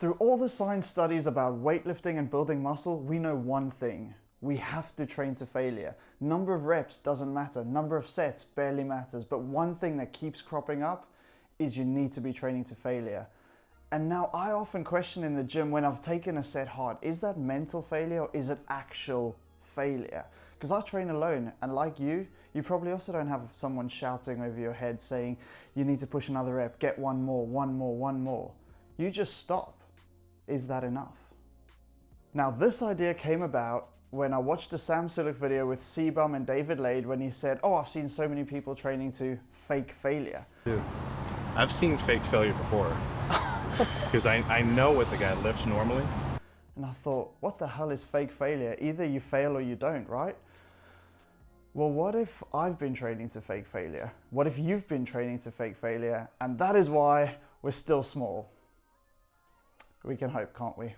Through all the science studies about weightlifting and building muscle, we know one thing. We have to train to failure. Number of reps doesn't matter. Number of sets barely matters. But one thing that keeps cropping up is you need to be training to failure. And now I often question in the gym when I've taken a set hard, is that mental failure or is it actual failure? Because I train alone, and like you probably also don't have someone shouting over your head saying, you need to push another rep, get one more, one more, one more. You just stop. Is that enough? Now this idea came about when I watched a Sam Sulek video with C-Bum and David Lade when he said, oh, I've seen so many people training to fake failure. Dude, I've seen fake failure before because I know what the guy lifts normally. And I thought, what the hell is fake failure? Either you fail or you don't, right? Well, what if I've been training to fake failure? What if you've been training to fake failure? And that is why we're still small. We can hope, can't we?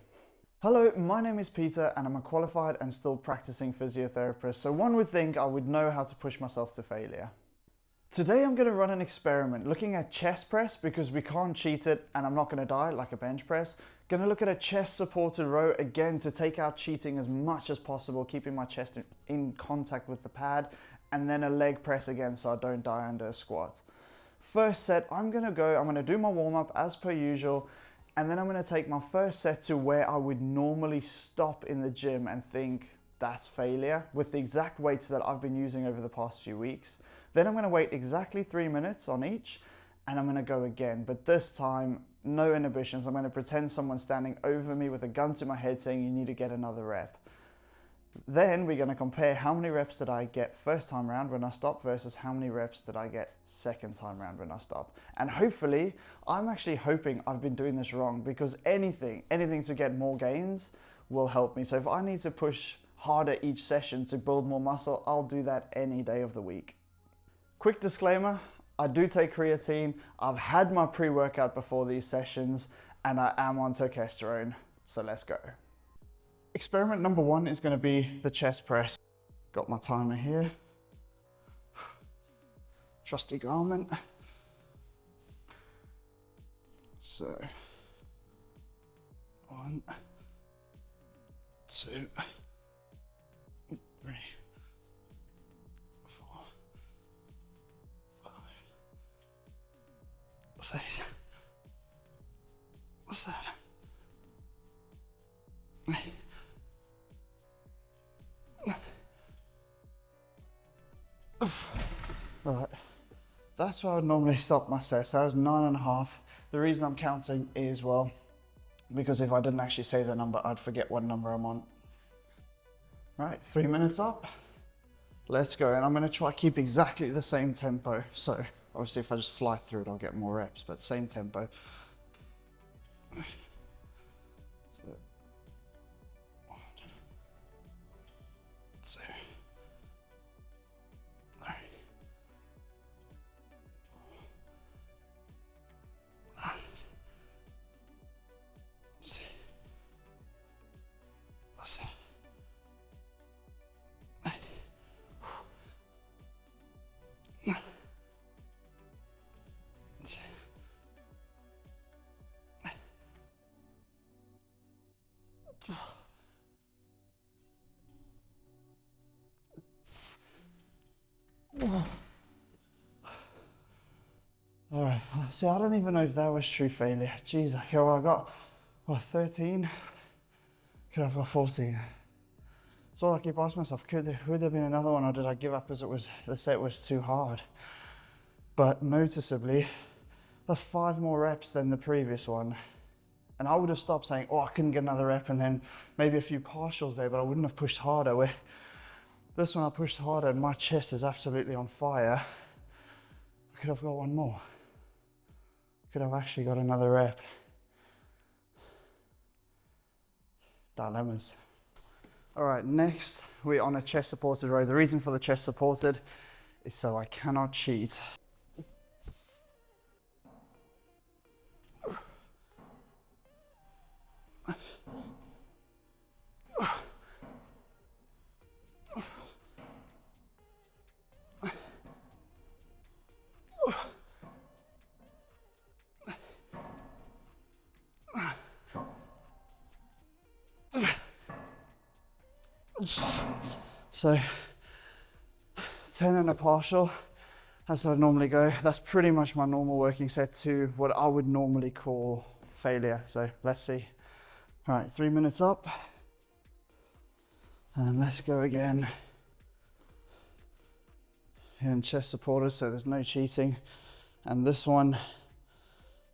Hello, my name is Peter and I'm a qualified and still practicing physiotherapist, so one would think I would know how to push myself to failure. Today I'm going to run an experiment looking at chest press because we can't cheat it and I'm not going to die like a bench press. Going to look at a chest supported row again to take out cheating as much as possible, keeping my chest in contact with the pad, and then a leg press again so I don't die under a squat. First set, I'm going to do my warm up as per usual. And then I'm going to take my first set to where I would normally stop in the gym and think that's failure with the exact weights that I've been using over the past few weeks. Then I'm going to wait exactly 3 minutes on each and I'm going to go again. But this time, no inhibitions. I'm going to pretend someone's standing over me with a gun to my head saying you need to get another rep. Then we're going to compare how many reps did I get first time round when I stop versus how many reps did I get second time round when I stop. And hopefully, I'm actually hoping I've been doing this wrong because anything to get more gains will help me. So if I need to push harder each session to build more muscle, I'll do that any day of the week. Quick disclaimer, I do take creatine. I've had my pre-workout before these sessions and I am on testosterone. So let's go. Experiment number 1 is going to be the chest press. Got my timer here. Trusty garment. So, 1, 2, 3, 4, 5, 6, 7, 8. Right, that's where I would normally stop my set. So that was 9.5. The reason I'm counting is, well, because if I didn't actually say the number, I'd forget what number I'm on. Right, 3 minutes up. Let's go. And I'm going to try keep exactly the same tempo. So obviously if I just fly through it, I'll get more reps, but same tempo. So, 1, 2, 3. All right, see, I don't even know if that was true failure. Jeez, okay, well, I got, what, 13? Could have got 14. So I keep asking myself, would there have been another one, or did I give up because the set was too hard? But noticeably, that's 5 more reps than the previous one. And I would have stopped saying, oh, I couldn't get another rep, and then maybe a few partials there, but I wouldn't have pushed harder. Where this one I pushed harder and my chest is absolutely on fire. I could have got one more. Could have actually got another rep. Dilemmas. All right, next we're on a chest supported row. The reason for the chest supported is so I cannot cheat. So 10 and a partial, that's what I normally go. That's pretty much my normal working set to what I would normally call failure. So let's see. All right, 3 minutes up. And let's go again. And chest supported, so there's no cheating. And this one,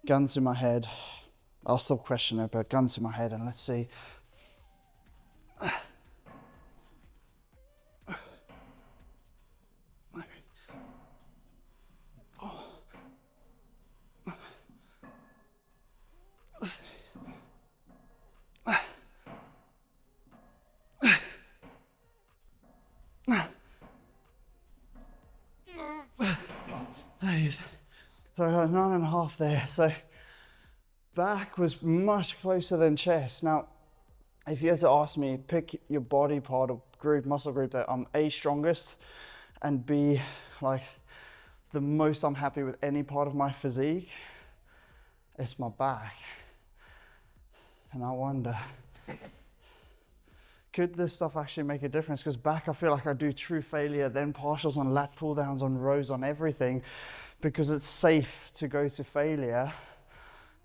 gun to my head. I'll still question it, but gun to my head, and let's see. So I got 9.5 there. So back was much closer than chest. Now, if you had to ask me, pick your body part or group, muscle group that I'm A, strongest, and B, like the most I'm happy with any part of my physique, it's my back. And I wonder, could this stuff actually make a difference? Because back, I feel like I do true failure, then partials on lat pull downs, on rows, on everything, because it's safe to go to failure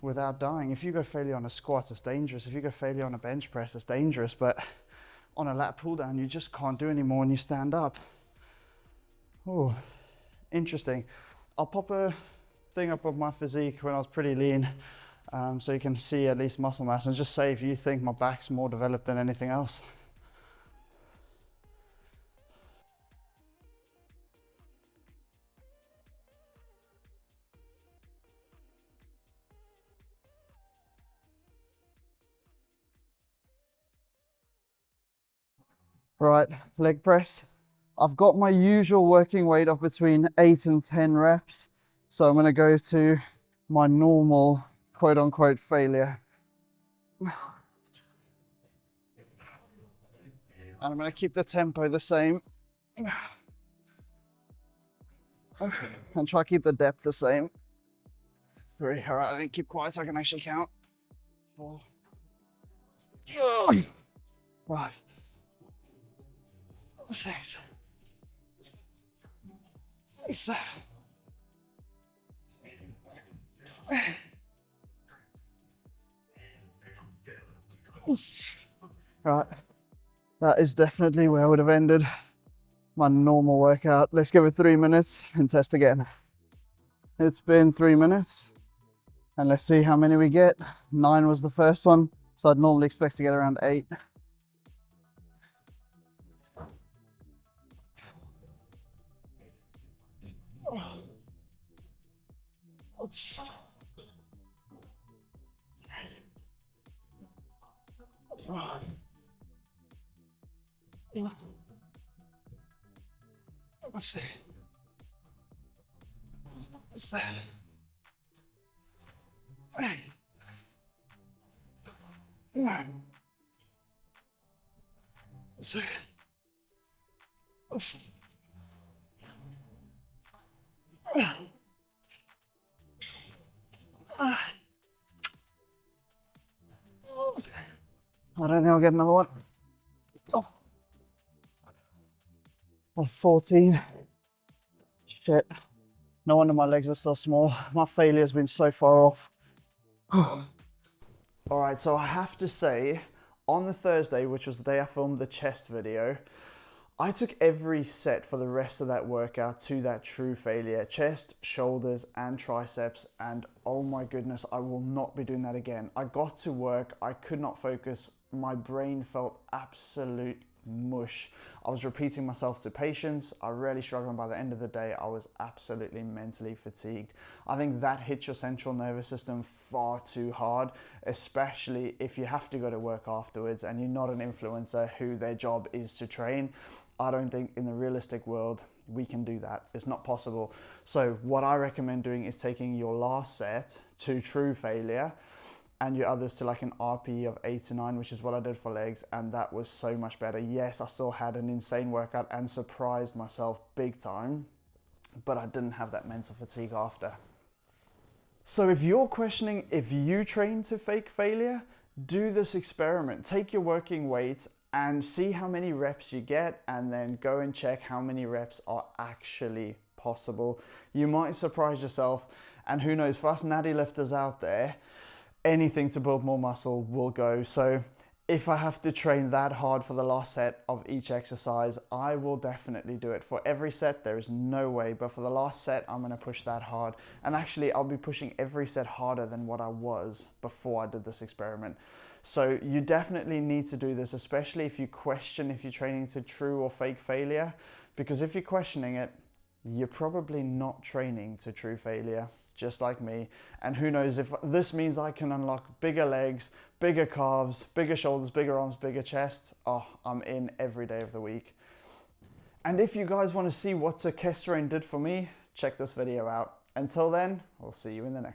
without dying. If you go failure on a squat, it's dangerous. If you go failure on a bench press, it's dangerous. But on a lat pull down, you just can't do anymore when you stand up. Oh, interesting. I'll pop a thing up of my physique when I was pretty lean, so you can see at least muscle mass, and just say if you think my back's more developed than anything else. Right, leg press. I've got my usual working weight of between 8 and 10 reps. So I'm gonna go to my normal quote unquote failure. And I'm gonna keep the tempo the same. And try to keep the depth the same. 3, all right, I didn't keep quiet so I can actually count. 4, 5, 6, 7. Right, that is definitely where I would have ended my normal workout. Let's give it 3 minutes and test again. It's been 3 minutes, and let's see how many we get. 9 was the first one, so I'd normally expect to get around 8. Let's see. 7, 8, 9, 10. I don't think I'll get another one. Oh. 14. Shit. No wonder my legs are so small. My failure's been so far off. All right, so I have to say, on the Thursday, which was the day I filmed the chest video, I took every set for the rest of that workout to that true failure. Chest, shoulders, and triceps, and oh my goodness, I will not be doing that again. I got to work, I could not focus, my brain felt absolute mush. I was repeating myself to patients. I really struggled, and by the end of the day, I was absolutely mentally fatigued. I think that hits your central nervous system far too hard, especially if you have to go to work afterwards and you're not an influencer who their job is to train. I don't think in the realistic world we can do that. It's not possible. So what I recommend doing is taking your last set to true failure and your others to like an RPE of 8 to 9, which is what I did for legs, and that was so much better. Yes, I still had an insane workout and surprised myself big time, but I didn't have that mental fatigue after. So if you're questioning if you train to fake failure, do this experiment. Take your working weight and see how many reps you get, and then go and check how many reps are actually possible. You might surprise yourself, and who knows, for us natty lifters out there, anything to build more muscle will go. So if I have to train that hard for the last set of each exercise, I will definitely do it. For every set, there is no way, but for the last set, I'm gonna push that hard. And actually, I'll be pushing every set harder than what I was before I did this experiment. So you definitely need to do this, especially if you question if you're training to true or fake failure, because if you're questioning it, you're probably not training to true failure, just like me. And who knows, if this means I can unlock bigger legs, bigger calves, bigger shoulders, bigger arms, bigger chest, oh, I'm in every day of the week. And if you guys want to see what testosterone did for me, check this video out. Until then, I'll see you in the next.